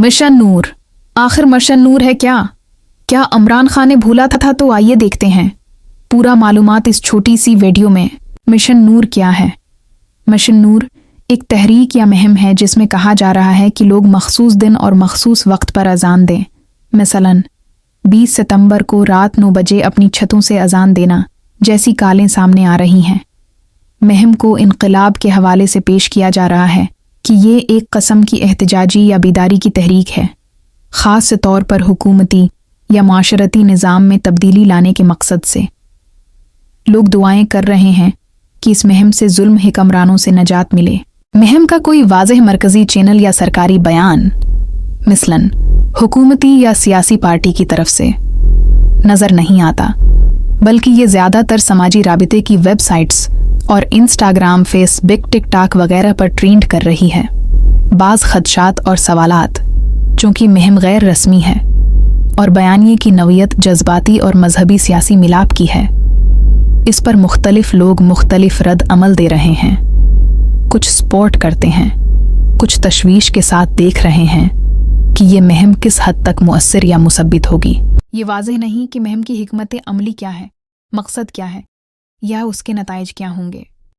Mission नूर। आखिर mission नूर है क्या? क्या इमरान खान ने भूला था? तो आइए देखते हैं पूरा मालूमात इस छोटी सी वीडियो में। मिशन नूर क्या है? मिशन नूर एक तहरीक या मुहिम है जिसमें कहा जा रहा है कि लोग मखसूस दिन और मखसूस वक्त पर अजान दें। मसलन 20 सितंबर को रात 9 बजे अपनी छतों से अजान देना जैसी कालें सामने आ रही हैं। मुहिम को इनकलाब के हवाले से पेश किया जा रहा है कि ये एक कस्म की एहतजाजी या बेदारी की तहरीक है, ख़ास तौर पर हुकूमती या माशरती निज़ाम में तब्दीली लाने के मकसद से। लोग दुआएं कर रहे हैं कि इस मुहिम से जुल्म हुक्मरानों से नजात मिले। मुहिम का कोई वाज़ेह मरकज़ी चैनल या सरकारी बयान मिसलन हुकूमती या सियासी पार्टी की तरफ से नज़र नहीं आता, बल्कि ये ज़्यादातर समाजी राबिते की वेबसाइट्स और इंस्टाग्राम, फेसबुक, टिकटॉक वगैरह पर ट्रेंड कर रही है। बाज़ खदशात और सवालात चूँकि मुहिम गैर रस्मी है और बयानिए की नौयत जज्बाती और मजहबी सियासी मिलाप की है, इस पर मुख्तलिफ लोग मुख्तलिफ रद्द अमल दे रहे हैं। कुछ सपोर्ट करते हैं, कुछ तशवीश के साथ देख रहे हैं कि ये मुहिम किस हद तक मुअस्सिर या मुसब्बित होगी। ये वाज़ेह नहीं कि मुहिम की हिकमत अमली क्या है, मकसद क्या है या उसके नताइज क्या होंगे।